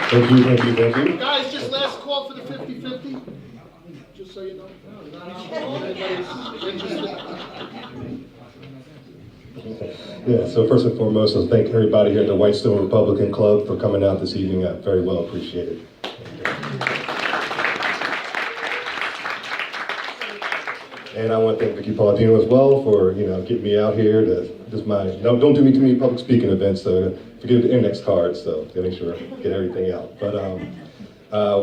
Thank you, thank you, thank you. Guys, just last call for the 50-50. Just so you know. Anybody's interested? Yeah, so first and foremost, let's thank everybody here at the Whitestone Republican Club for coming out this evening. I very well appreciate it. And I want to thank Vicky Paladino as well for, getting me out here to don't do me too many public speaking events, so forgive the index cards, so to make sure I get everything out. But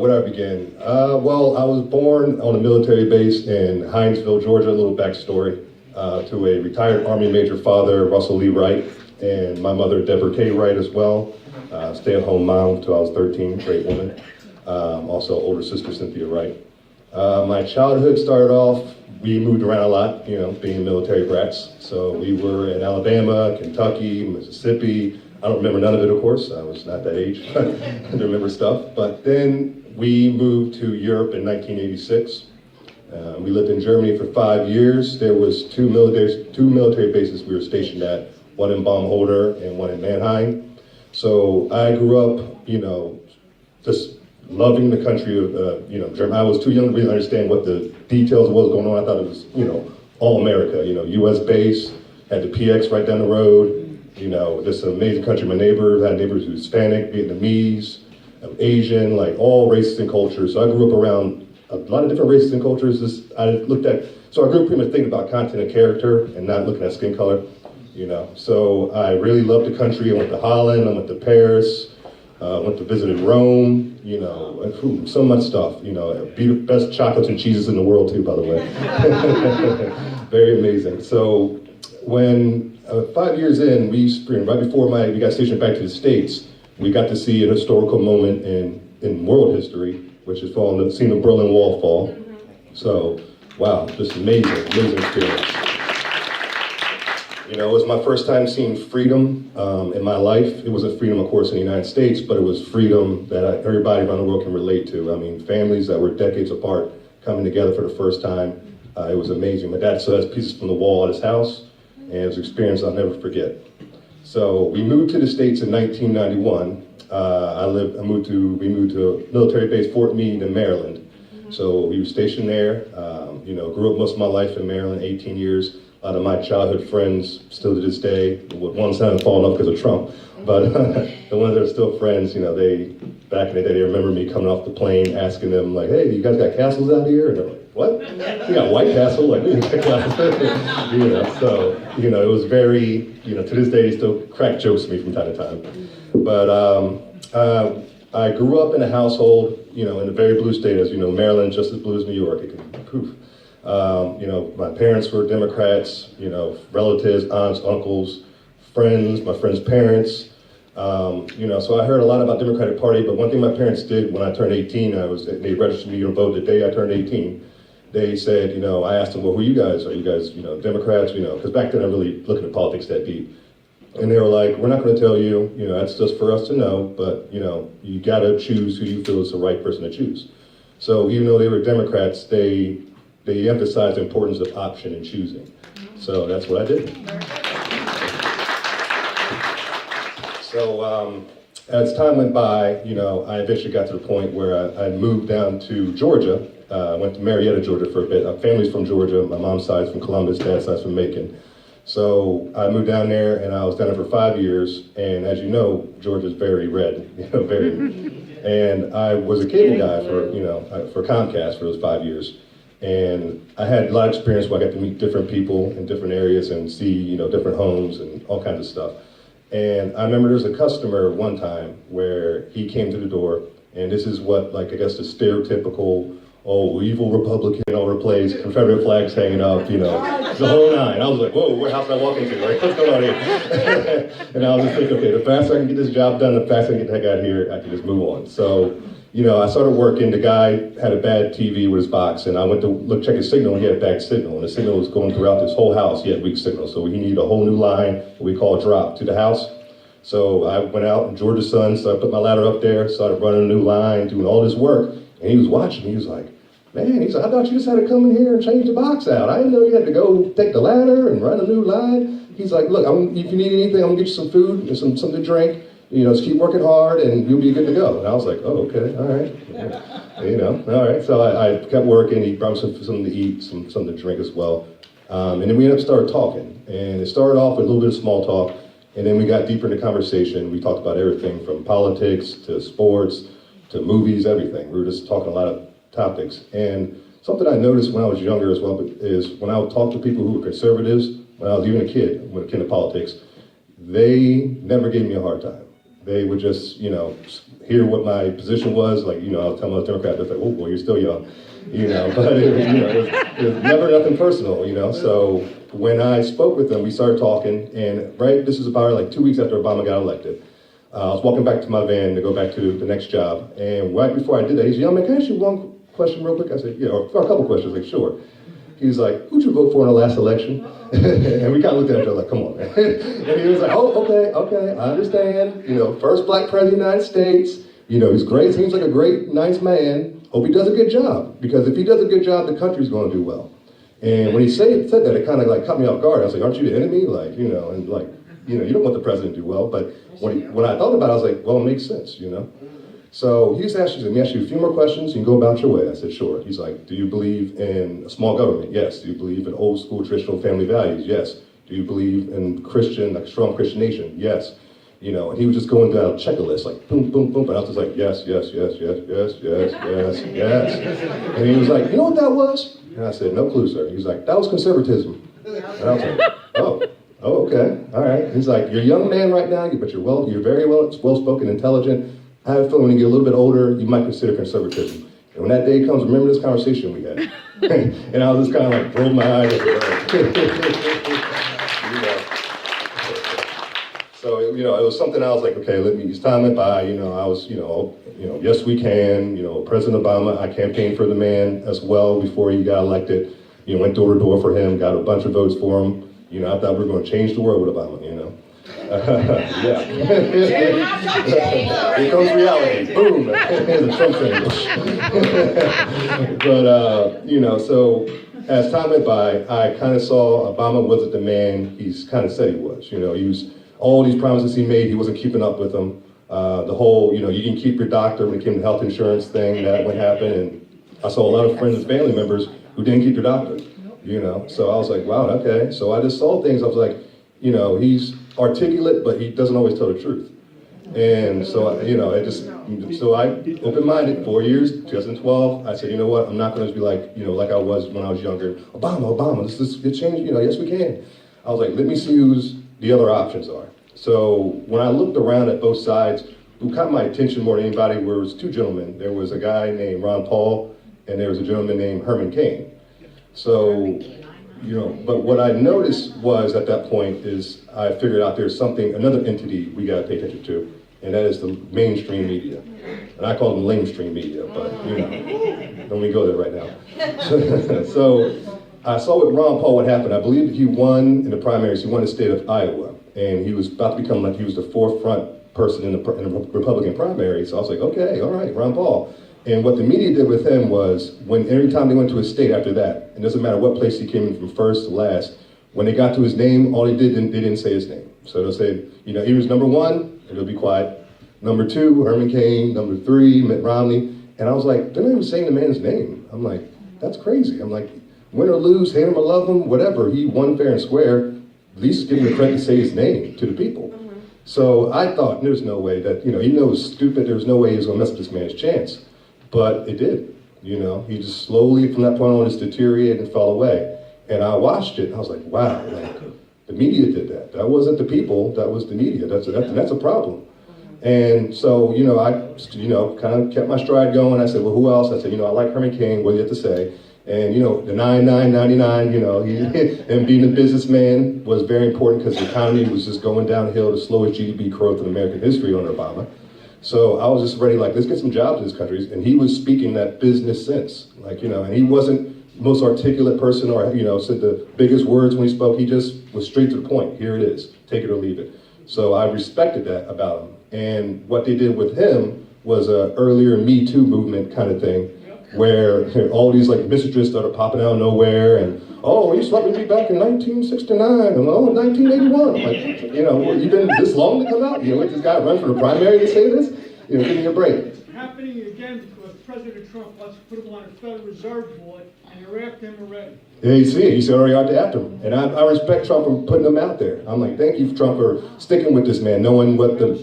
where do I begin? Well, I was born on a military base in Hinesville, Georgia. A little backstory to a retired Army Major father, Russell Lee Wright, and my mother, Deborah K. Wright, as well. Stay-at-home mom until I was 13, great woman. Also, older sister, Cynthia Wright. My childhood started off, we moved around a lot, being military brats. So we were in Alabama, Kentucky, Mississippi. I don't remember none of it, of course. I was not that age to remember stuff. But then we moved to Europe in 1986. We lived in Germany for 5 years. There was two military bases we were stationed at, one in Baumholder and one in Mannheim. So I grew up, just loving the country of, Germany. I was too young to really understand what the details of what was going on. I thought it was, all America, US base, had the PX right down the road, this amazing country. My neighbors had neighbors who were Hispanic, Vietnamese, Asian, like all races and cultures. So I grew up around a lot of different races and cultures. So I grew up pretty much thinking about content and character and not looking at skin color, So I really loved the country. I went to Holland, I went to Paris, went to visit Rome, so much stuff, best chocolates and cheeses in the world too, by the way. Very amazing. So when 5 years in, right before we got stationed back to the States, we got to see an historical moment in world history, which is seeing the Berlin Wall fall. So, wow, just amazing experience. It was my first time seeing freedom in my life. It wasn't freedom, of course, in the United States, but it was freedom that everybody around the world can relate to. I mean, families that were decades apart coming together for the first time. It was amazing. My dad still has pieces from the wall at his house, and it was an experience I'll never forget. So we moved to the States in 1991. We moved to military base Fort Meade in Maryland. So we were stationed there. Grew up most of my life in Maryland, 18 years. A lot of my childhood friends, still to this day, one's haven't fallen off because of Trump, but the ones that are still friends, back in the day, they remember me coming off the plane, asking them, like, hey, you guys got castles out here? And they're like, what? We got White Castle? Like, we didn't get castles. So, it was very, to this day, they still crack jokes to me from time to time. But I grew up in a household, in a very blue state, as you know, Maryland, just as blue as New York. It can poof. My parents were Democrats, relatives, aunts, uncles, friends, my friends' parents. So I heard a lot about Democratic Party, but one thing my parents did when I turned 18, they registered me to vote the day I turned 18. They said, I asked them, well, who are you guys? Are you guys, Democrats? Because back then I really looking at politics that deep. And they were like, we're not going to tell you, that's just for us to know, but, you got to choose who you feel is the right person to choose. So even though they were Democrats, they emphasized the importance of option and choosing. So that's what I did. So as time went by, I eventually got to the point where I moved down to Georgia. I went to Marietta, Georgia for a bit. Our family's from Georgia. My mom's side's from Columbus, dad's side's from Macon. So I moved down there and I was down there for 5 years. And as you know, Georgia's very red, very. And I was a cable guy for Comcast for those 5 years. And I had a lot of experience where I got to meet different people in different areas and see, different homes and all kinds of stuff. And I remember there was a customer one time where he came to the door, and this is what, I guess the stereotypical, evil Republican over the place, Confederate flags hanging up, the whole nine. I was like, whoa, what house did I walk into? Like, what's going on here? And I was just thinking, okay, the faster I can get this job done, the faster I can get the heck out of here, I can just move on. So, I started working. The guy had a bad TV with his box, and I went to check his signal, and he had bad signal. And the signal was going throughout this whole house. He had weak signal, so he needed a whole new line, what we call a drop, to the house. So I went out in Georgia Sun, so I put my ladder up there, started running a new line, doing all this work, and he was watching. He was like, man, he said, I thought you just had to come in here and change the box out. I didn't know you had to go take the ladder and run a new line. He's like, look, if you need anything, I'm gonna get you some food and something to drink. just keep working hard and you'll be good to go. And I was like, oh, okay, all right. Yeah. All right. So I kept working. He brought me something to eat, something to drink as well. And then we ended up started talking. And it started off with a little bit of small talk. And then we got deeper into conversation. We talked about everything from politics to sports to movies, everything. We were just talking a lot of topics. And something I noticed when I was younger as well is when I would talk to people who were conservatives, when I was even a kid, when it came to politics, they never gave me a hard time. They would just, hear what my position was. Like, I'll tell them I was Democrat, they're like, oh boy, you're still young. But it was never nothing personal, So when I spoke with them, we started talking, and this is about like 2 weeks after Obama got elected. I was walking back to my van to go back to the next job, and right before I did that, he said, young man, can I ask you one question real quick? I said, yeah, or a couple questions, like, sure. He's like, who'd you vote for in the last election? And we kind of looked at each other like, come on, man. And he was like, oh, okay, I understand. First black president of the United States. He's great, seems like a great, nice man. Hope he does a good job. Because if he does a good job, the country's going to do well. And when he said that, it kind of like caught me off guard. I was like, aren't you the enemy? Like, you don't want the president to do well. But when I thought about it, I was like, well, it makes sense, So he just asked me, let me ask you a few more questions, you can go about your way. I said, sure. He's like, do you believe in a small government? Yes. Do you believe in old school traditional family values? Yes. Do you believe in Christian, like a strong Christian nation? Yes. And he was just going down a checklist, like boom, boom, boom, and I was just like, yes. And he was like, you know what that was? And I said, no clue, sir. He was like, that was conservatism. And I was like, oh, okay, all right. He's like, you're a young man right now, but you're very well-spoken, intelligent. I have a feeling when you get a little bit older, you might consider conservatism. And when that day comes, remember this conversation we had. And I was just kind of like, rolled my eyes. So, it was something I was like, okay, as time went by, I was, yes, we can, President Obama, I campaigned for the man as well before he got elected, went door to door for him, got a bunch of votes for him. I thought we were going to change the world with Obama, yeah. Here comes reality. Boom. Here's a Trump thing. But, so as time went by, I kind of saw Obama wasn't the man he's kind of said he was. He was, all these promises he made, he wasn't keeping up with them. The whole, you didn't keep your doctor when it came to health insurance thing, that would happen. And I saw a lot of friends and family members who didn't keep their doctor, So I was like, wow, okay. So I just saw things, I was like, he's articulate, but he doesn't always tell the truth. And so, so I open-minded, 4 years, 2012, I said, you know what, I'm not going to be like, like I was when I was younger. Obama, this it changed, yes we can. I was like, let me see who's the other options are. So when I looked around at both sides, who caught my attention more than anybody was two gentlemen. There was a guy named Ron Paul, and there was a gentleman named Herman Cain. So, but what I noticed was at that point is I figured out there's another entity we got to pay attention to, and that is the mainstream media. And I call them lamestream media, but don't we go there right now. So I saw with Ron Paul what happened. I believe he won in the primaries. He won the state of Iowa, and he was about to become like he was the forefront person in the Republican primary. So I was like, okay, all right, Ron Paul. And what the media did with him was, every time they went to a state after that, it doesn't matter what place he came in from first to last, when they got to his name, all they didn't say his name. So they'll say, he was number one, and they'll be quiet. Number two, Herman Cain. Number three, Mitt Romney. And I was like, they're not even saying the man's name. I'm like, that's crazy. I'm like, win or lose, hate him or love him, whatever, he won fair and square, at least give him the credit to say his name to the people. So I thought, there's no way that, even though it was stupid, there was no way he was going to mess up this man's chance. But it did, he just slowly from that point on just deteriorated and fell away. And I watched it and I was like, wow, the media did that. That wasn't the people, that was the media. That's a problem. And so, I, kind of kept my stride going. I said, well, who else? I said, I like Herman Cain, what do you have to say? And, the 99, and being a businessman was very important because the economy was just going downhill, the slowest GDP growth in American history under Obama. So I was just ready, let's get some jobs in this country. And he was speaking that business sense, and he wasn't the most articulate person or, said the biggest words when he spoke. He just was straight to the point. Here it is, take it or leave it. So I respected that about him. And what they did with him was a earlier Me Too movement kind of thing, where all these like messages started popping out of nowhere, and oh, you slept with me back in 1969, and oh, 1981. I'm like, you know, well, you've been this long to come out? You know, let this guy run for the primary to say this? You know, give me a break. It's happening again because President Trump wants to put him on a Federal Reserve Board, and you're after him already. Yeah, you see it. He's already out to after him. And I respect Trump for putting him out there. I'm like, thank you, Trump, for sticking with this man, knowing what the,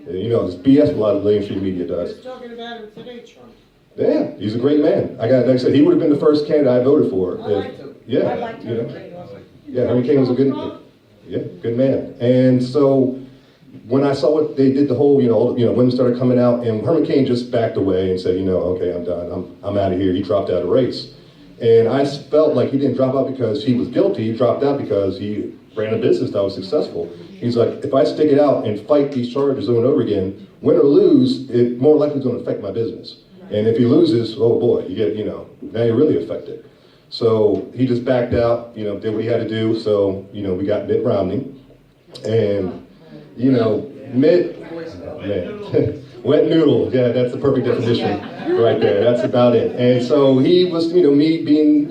you know, this BS a lot of mainstream media does. Talking about him today, Trump. Yeah, he's a great man. Like I said, he would have been the first candidate I voted for. I liked him. Yeah, I liked you him. know. Yeah, Herman Cain was a good man. And so when I saw what they did, the whole, women started coming out, and Herman Cain just backed away and said, okay, I'm done. I'm out of here. He dropped out of the race. And I felt like he didn't drop out because he was guilty. He dropped out because he ran a business that was successful. He's like, if I stick it out and fight these charges over and over again, win or lose, it more likely is going to affect my business. And if he loses, oh boy, you get, now you're really affected. So he just backed out, did what he had to do. So, we got Mitt Romney. And, Mitt, wet noodle. Yeah, that's the perfect definition right there. That's about it. And so he was, me being,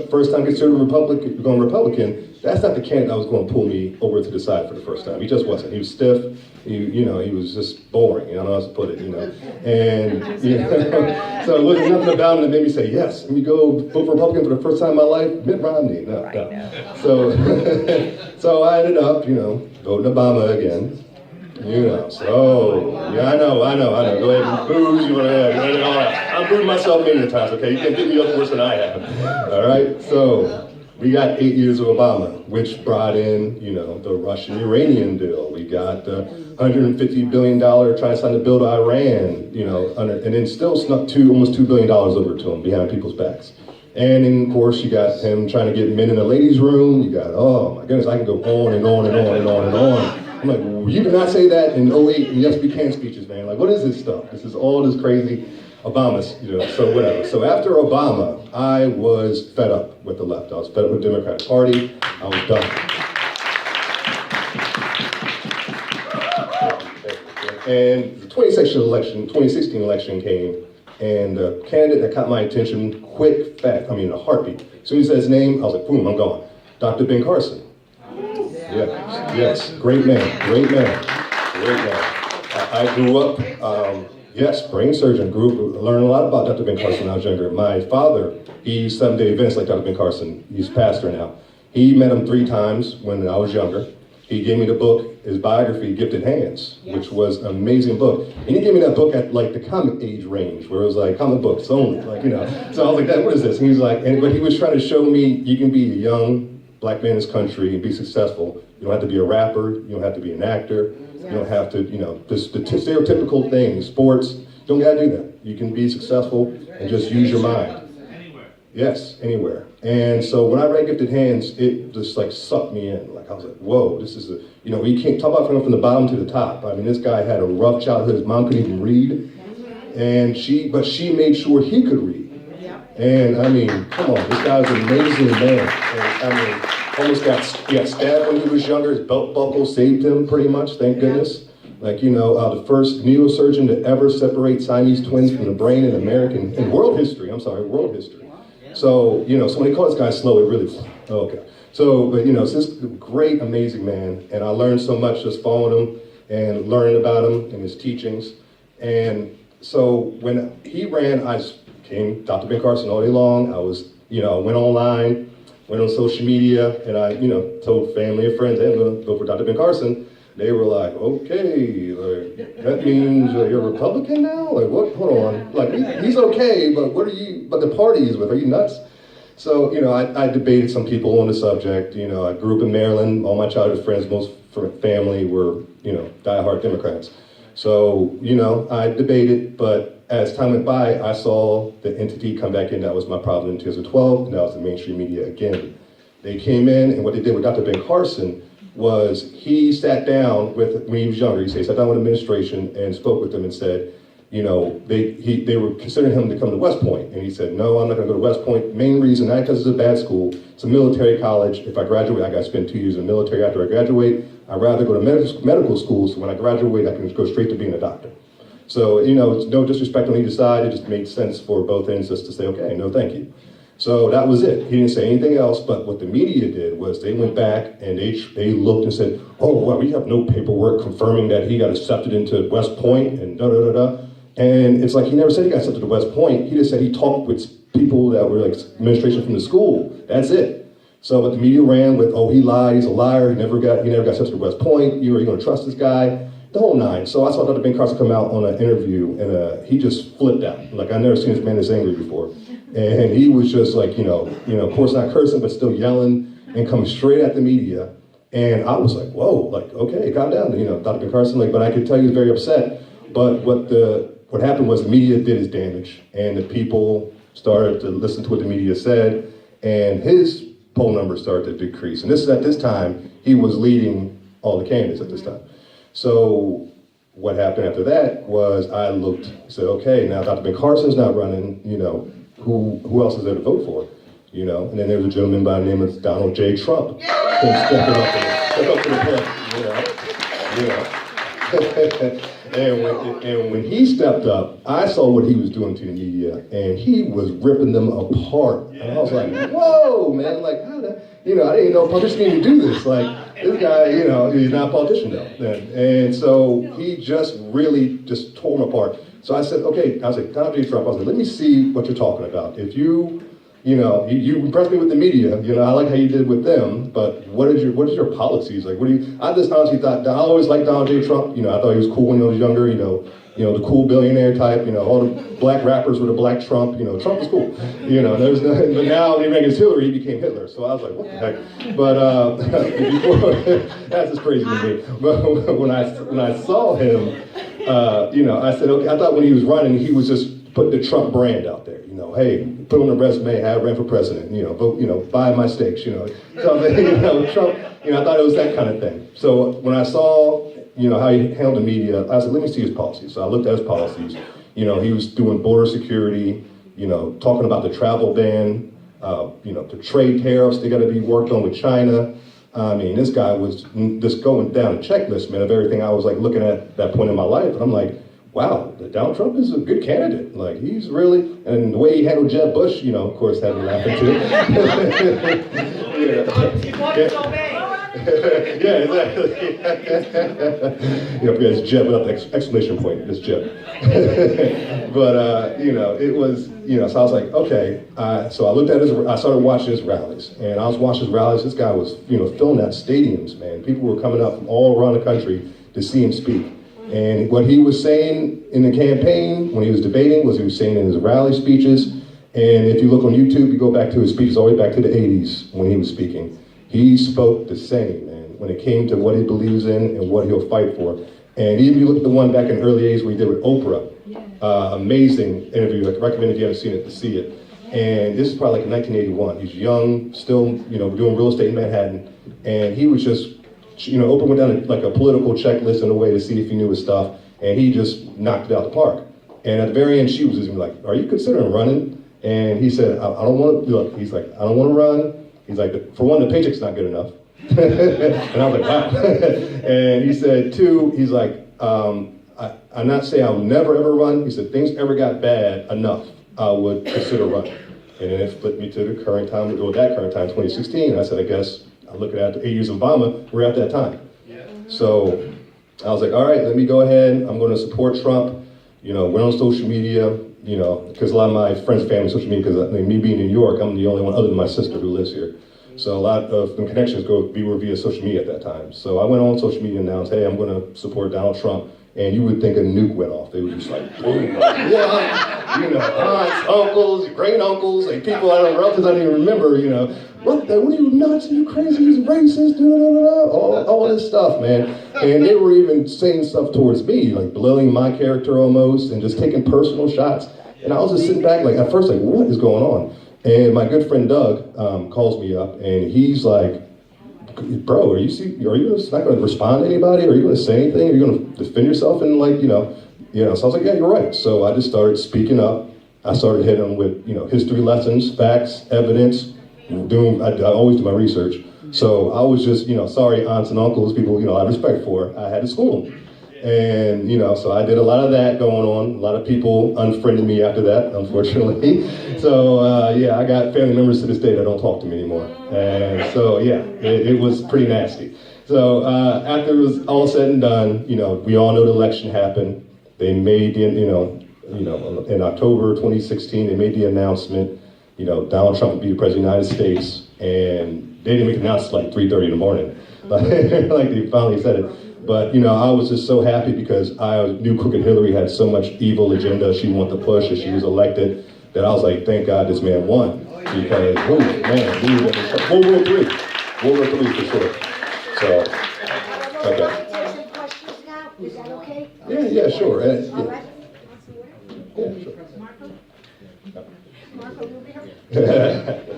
first time considered going Republican, that's not the candidate that was going to pull me over to the side for the first time. He just wasn't. He was stiff. He was just boring. I don't know how to put it, And, so it wasn't nothing about him that made me say, yes, let me go vote for Republican for the first time in my life, Mitt Romney. No. So, so I ended up, voting Obama again. So, yeah, I know. Go ahead and booze, you want to have, all that. I'm booing myself many times, okay? You can't get me up worse than I have. All right, so we got 8 years of Obama, which brought in, the Russian-Iranian deal. We got the $150 billion trying to sign to build Iran, and then still snuck almost $2 billion over to him behind people's backs. And then, of course, you got him trying to get men in the ladies' room. You got, oh my goodness, I can go on and on and on and on and on. I'm like, well, you did not say that in 08 in Yes We Can speeches, man. Like, what is this stuff? This is all this crazy Obama's, so whatever. So after Obama, I was fed up with the left. I was fed up with the Democratic Party. I was done. And the 2016 election came, and the candidate that caught my attention, quick, fast, a heartbeat. As soon as he said his name, I was like, boom, I'm gone. Dr. Ben Carson. Yes, great man. I grew up, brain surgeon, learned a lot about Dr. Ben Carson when I was younger. My father, he's Seventh-day Adventist like Dr. Ben Carson. He's pastor now. He met him 3 times when I was younger. He gave me the book, his biography, Gifted Hands, which was an amazing book. And he gave me that book at like the comic age range, where it was like comic books only, So I was like, Dad, what is this? And he was like, but he was trying to show me you can be a young black man in this country and be successful. You don't have to be a rapper. You don't have to be an actor. You don't have to, the stereotypical things, sports. You don't got to do that. You can be successful and just use your mind. Anywhere. Yes, anywhere. And so when I read Gifted Hands, it just like sucked me in. Like I was like, whoa, this is we can't talk about from the bottom to the top. I mean, this guy had a rough childhood. His mom couldn't even read, and but she made sure he could read. And come on, this guy's an amazing man. And almost got stabbed when he was younger. His belt buckle saved him pretty much, thank goodness. Like, the first neurosurgeon to ever separate Siamese twins from the brain in world history. So, so when they call this guy slow, it really, okay. So, but it's this great, amazing man. And I learned so much just following him and learning about him and his teachings. And so when he ran, I became Dr. Ben Carson all day long. I was, went online, went on social media, and I, told family and friends, hey, I'm going to go for Dr. Ben Carson. They were like, okay, that means you're a Republican now? Like, what? Hold on. Like, he's okay, but but the party he's with, are you nuts? So, I debated some people on the subject. I grew up in Maryland. All my childhood friends, most family were, diehard Democrats. So, I debated, but as time went by, I saw the entity come back in. That was my problem in 2012, and that was the mainstream media again. They came in, and what they did with Dr. Ben Carson was he sat down when he was younger, he sat down with administration and spoke with them and said, they were considering him to come to West Point. And he said, no, I'm not gonna go to West Point. Main reason, not because it's a bad school, it's a military college. If I graduate, I gotta spend 2 years in the military after I graduate. I'd rather go to medical school, so when I graduate, I can just go straight to being a doctor. So, you know, it's no disrespect on either side, it just made sense for both ends just to say, okay, no thank you. So that was it. He didn't say anything else, but what the media did was they went back and they looked and said, oh, well, we have no paperwork confirming that he got accepted into West Point and da-da-da-da. And it's like, he never said he got accepted to West Point. He just said he talked with people that were like administration from the school. That's it. So, but the media ran with, oh, he lied, he's a liar, he never got accepted to West Point, are you gonna trust this guy? The whole nine. So I saw Dr. Ben Carson come out on an interview and he just flipped out. Like, I've never seen this man this angry before. And he was just like, of course not cursing, but still yelling and coming straight at the media. And I was like, whoa, like, okay, calm down, Dr. Ben Carson, like, but I could tell he was very upset. But what happened was the media did his damage and the people started to listen to what the media said and his poll numbers started to decrease. And at this time, he was leading all the candidates at this time. So what happened after that was I looked, said, okay, now Dr. Ben Carson's not running, who else is there to vote for? And then there was a gentleman by the name of Donald J. Trump who stepped up to the plate, and when he stepped up, I saw what he was doing to the media, and he was ripping them apart. And I was like, whoa, man, like, how the, I didn't even know politicians needed to do this. Like, this guy, he's not a politician though. And so he just really just tore them apart. So I said, okay, Donald J. Trump, I was like, let me see what you're talking about. If you impressed me with the media, I like how you did with them, but what is your policies? Like, I just honestly thought, I always liked Donald J. Trump, I thought he was cool when I was younger, the cool billionaire type, all the black rappers with a black Trump, Trump was cool, there's no, but now when he ran against Hillary, he became Hitler, so I was like, what the heck, but, before, that's just crazy to me, but when I saw him, I said, okay, I thought when he was running, he was just putting the Trump brand out there, hey, put on the resume, I ran for president, vote, buy my steaks, So, Trump, I thought it was that kind of thing. So when I saw, how he handled the media, I said, let me see his policies. So I looked at his policies. He was doing border security, talking about the travel ban, the trade tariffs, they got to be worked on with China. I mean, this guy was just going down a checklist, man, of everything I was like looking at that point in my life. And I'm like, wow, Donald Trump is a good candidate. Like, he's really, and the way he handled Jeb Bush, of course, had me laughing too. Yeah, exactly. It's Jeb without the exclamation point, it's Jeb. But, it was, so I was like, okay. So I looked at I started watching his rallies. And I was watching his rallies, this guy was, filling out stadiums, man. People were coming up from all around the country to see him speak. And what he was saying in the campaign, when he was debating, was he was saying in his rally speeches. And if you look on YouTube, you go back to his speeches all the way back to the 80s when he was speaking. He spoke the same, man, when it came to what he believes in and what he'll fight for. And even if you look at the one back in the early 80s where he did with Oprah, amazing interview. I recommend if you haven't seen it to see it. And this is probably like 1981. He's young, still, doing real estate in Manhattan. And he was just, Oprah went down like a political checklist in a way to see if he knew his stuff. And he just knocked it out the park. And at the very end, she was just like, are you considering running? And he said, I don't want to, look, he's like, I don't want to run. He's like, for one, the paycheck's not good enough. And I was like, wow. And he said, two, he's like, I'm not saying I'll never ever run. He said, things ever got bad enough, I would consider running. And then it flipped me to the current time, or that current time, 2016. And I said, I guess, I look at the 8 years of Obama, we're at that time. Yeah. So I was like, all right, let me go ahead. I'm going to support Trump. Went on social media, because a lot of my friends and family on social media, because me being in New York, I'm the only one other than my sister who lives here. So a lot of the connections were via social media at that time. So I went on social media and announced, hey, I'm going to support Donald Trump. And you would think a nuke went off. They were just like, boom, what? Aunts, uncles, great uncles, and people, relatives I don't even remember, what are you nuts? Are you crazy? He's racist, all this stuff, man. And they were even saying stuff towards me, like belittling my character almost, and just taking personal shots. And I was just sitting back, like, at first, like, what is going on? And my good friend Doug calls me up, and he's like, bro, are you just not going to respond to anybody? Are you going to say anything? Are you going to defend yourself? And like, so I was like, yeah, you're right. So I just started speaking up. I started hitting them with, history lessons, facts, evidence. I always do my research. So I was just, sorry, aunts and uncles, people, I have respect for. I had to school them. And, so I did a lot of that going on. A lot of people unfriended me after that, unfortunately. So, yeah, I got family members to this day that don't talk to me anymore. And so, yeah, it was pretty nasty. So after it was all said and done, we all know the election happened. They made the, in October 2016, they made the announcement, Donald Trump would be the president of the United States. And they didn't make the announcement like 3:30 in the morning. Like they finally said it. But, I was just so happy because I knew Crooked Hillary had so much evil agenda she wanted to push as she was elected that I was like, thank God this man won. Because, oh, man, we were in World War III for sure. So, okay. Take some questions now, is that okay? Yeah, sure. All Yeah. right. Yeah, sure. Marco, you'll be here.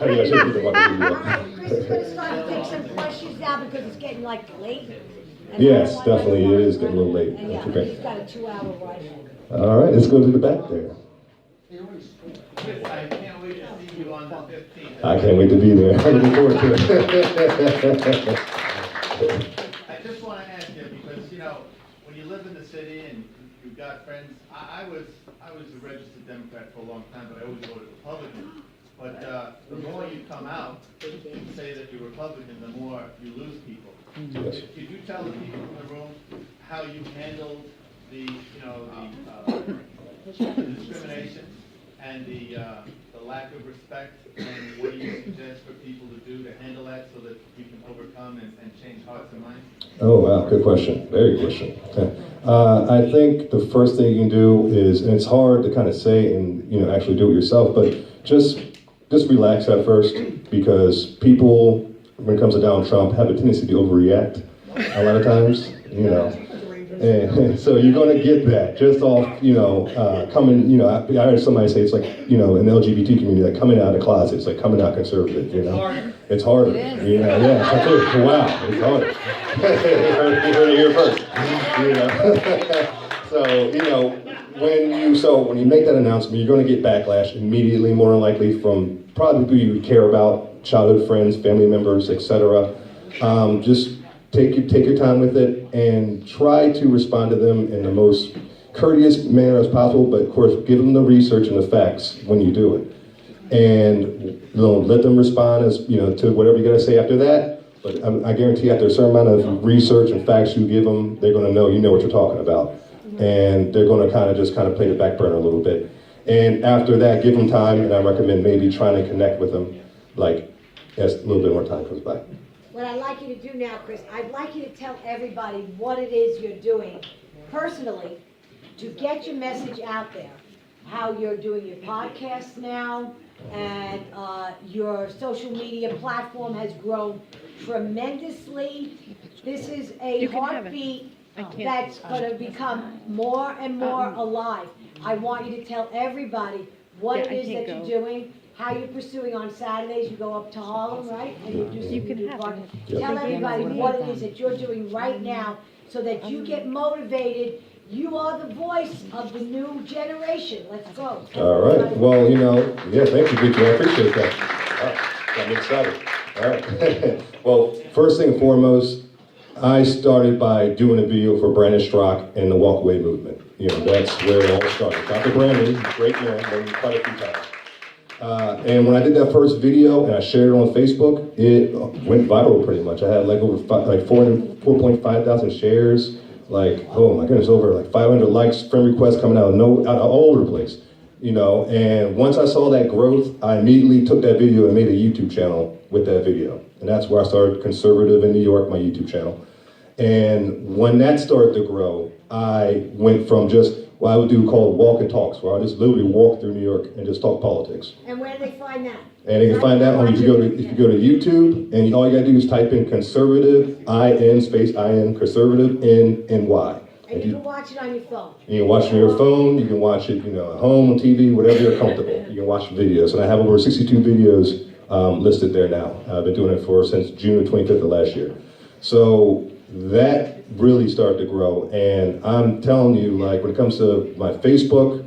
I mean, I should be the one to do All that. right, Chris is gonna start to take some questions now because it's getting like late. And Yes, I don't want definitely, it is getting a little late. And yeah, That's okay. he's got a 2-hour ride. All right, let's go to the back there. Chris, I can't wait to see you on the 15th. I can't wait to be there. I'm looking forward to it. I just want to ask you, because, when you live in the city and you've got friends, I was a registered Democrat for a long time, but I always voted Republican. But the more you come out and say that you're Republican, the more you lose people. Yes. Could you tell the people in the room how you handled the discrimination and the lack of respect, and what do you suggest for people to do to handle that so that you can overcome and change hearts and minds? Oh, wow, good question. Very good question. Okay. I think the first thing you can do is, and it's hard to kind of say and, actually do it yourself, but just relax at first, because people, when it comes to Donald Trump, have a tendency to overreact a lot of times, And so you're going to get that just off, coming, I heard somebody say it's like, in the LGBT community, like coming out of the closet, it's like coming out conservative, It's harder. Yeah, that's it. Wow, it's harder. You heard it here first. So, when you make that announcement, you're going to get backlash immediately, more than likely, from probably people you care about, childhood friends, family members, etc. Just take your time with it and try to respond to them in the most courteous manner as possible, but of course give them the research and the facts when you do it. And let them respond as to whatever you got to say after that. But I guarantee after a certain amount of research and facts you give them, they're going to know what you're talking about. And they're going to kind of play the back burner a little bit. And after that, give them time, and I recommend maybe trying to connect with them, like as a little bit more time goes by. What I'd like you to do now, Chris, I'd like you to tell everybody what it is you're doing personally to get your message out there. How you're doing your podcast now, and your social media platform has grown tremendously. This is a heartbeat that's going to become more and more alive. I want you to tell everybody what it is that you're doing, how you're pursuing on Saturdays. You go up to Harlem, right? And you do parking. Tell everybody what it is that you're doing right now so that you get motivated. You are the voice of the new generation. Let's go. All right. Well, yeah, thank you, Vicki. I appreciate that. I'm excited. All right. Well, first thing and foremost, I started by doing a video for Brandon Strzok and the Walkaway Movement. That's where it all started. Dr. Brandon, great man, known him quite a few times. And when I did that first video and I shared it on Facebook, it went viral pretty much. I had like over 4.5 thousand shares. Like, oh my goodness, over like 500 likes, friend requests coming out of all over the place. And once I saw that growth, I immediately took that video and made a YouTube channel with that video. And that's where I started Conservative in New York, my YouTube channel. And when that started to grow, I went from just what I would do called walk and talks, where I just literally walk through New York and just talk politics. And where do they find that? And they can find that if you go to YouTube, and all you gotta do is type in conservative, IN, conservative, NY. And you can watch it on your phone. You can watch it on your phone, you can watch it, at home, on TV, whatever you're comfortable. You can watch videos. And I have over 62 videos listed there now. I've been doing it since June 25th of last year. So that really started to grow. And I'm telling you, like, when it comes to my Facebook,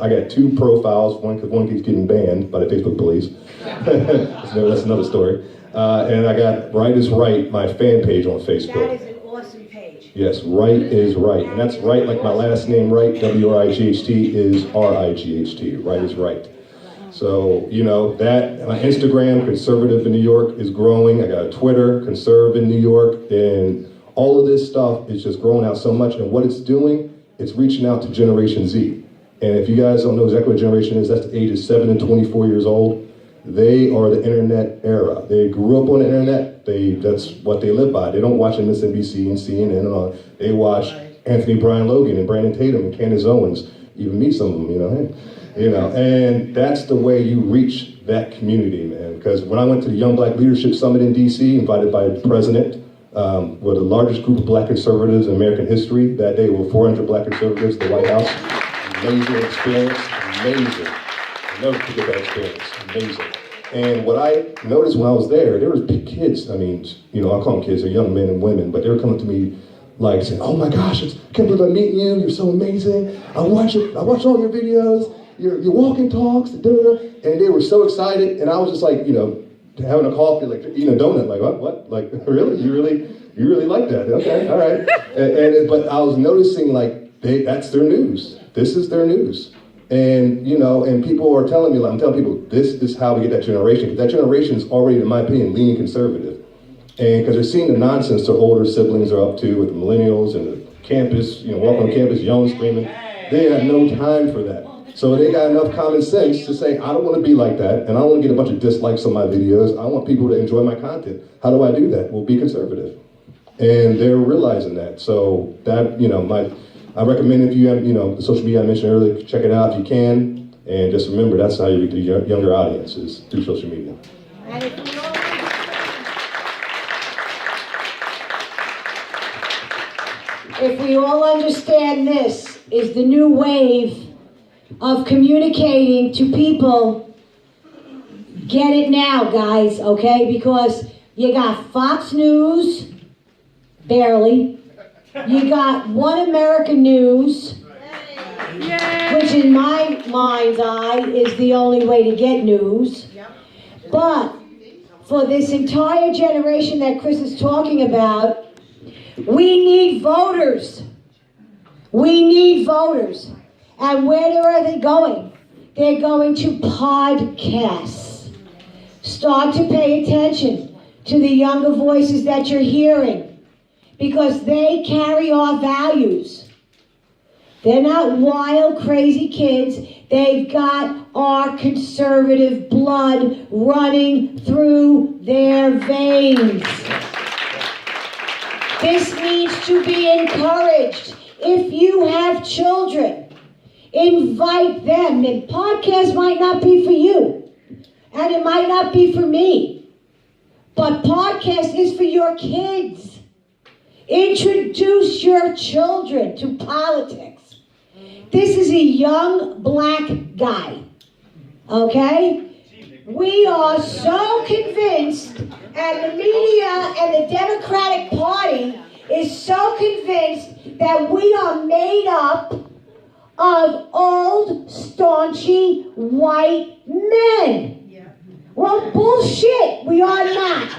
I got 2 profiles, one keeps getting banned by the Facebook police. That's another story. And I got Right is Right, my fan page on Facebook. That is an awesome page. Yes, right is right. And that's right, like my last name, right, W-R-I-G-H-T is R-I-G-H-T. Right is right. So, you know, that, my Instagram, Conservative in New York, is growing. I got a Twitter, Conserve in New York, and all of this stuff is just growing out so much. And what it's doing, it's reaching out to Generation Z. And if you guys don't know exactly what generation is, that's the ages 7 and 24 years old. They are the internet era. They grew up on the internet. That's what they live by. They don't watch MSNBC and CNN and all. They watch Anthony Brian Logan and Brandon Tatum and Candace Owens. Even me, some of them, and that's the way you reach that community, man. Because when I went to the Young Black Leadership Summit in DC, invited by the president, we're the largest group of black conservatives in American history. That day, were 400 black conservatives at the White House. Amazing experience, amazing. I'll never forget that experience, amazing. And what I noticed when I was there were big kids. I mean, I call them kids, they're young men and women, but they were coming to me like saying, "Oh my gosh, I can't believe I'm meeting you, you're so amazing. I watch all your videos, your walking talks, and they were so excited, and I was just like, having a coffee, like eating a donut, like what? Like really? You really like that? Okay, all right. But I was noticing like that's their news. This is their news. And, and people are telling me, like, I'm telling people, this is how we get that generation. Because that generation is already, in my opinion, leaning conservative. And because they're seeing the nonsense their older siblings are up to with the millennials and the campus, walking on campus, yelling, screaming. They have no time for that. So they got enough common sense to say, I don't want to be like that, and I don't want to get a bunch of dislikes on my videos. I want people to enjoy my content. How do I do that? Well, be conservative. And they're realizing that. So that, I recommend if you have, the social media I mentioned earlier, check it out if you can. And just remember, that's how you reach the younger audiences, through social media. And if we all understand this is the new wave of communicating to people, get it now, guys, okay? Because you got Fox News, barely. You got One American News, which in my mind's eye is the only way to get news. But for this entire generation that Chris is talking about, we need voters. We need voters. And where are they going? They're going to podcasts. Start to pay attention to the younger voices that you're hearing, because they carry our values. They're not wild, crazy kids. They've got our conservative blood running through their veins. This needs to be encouraged. If you have children, invite them. And podcast might not be for you, and it might not be for me, but podcast is for your kids. Introduce your children to politics. This is a young black guy, okay? We are so convinced, and the media and the Democratic Party is so convinced that we are made up of old, staunchy, white men. Yeah. Well, bullshit, we are not.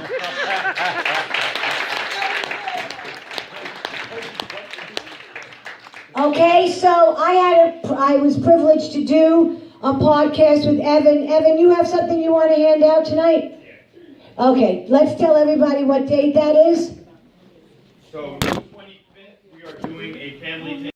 Okay, so I was privileged to do a podcast with Evan. Evan, you have something you want to hand out tonight? Okay, let's tell everybody what date that is. So, June 25th, we are doing a family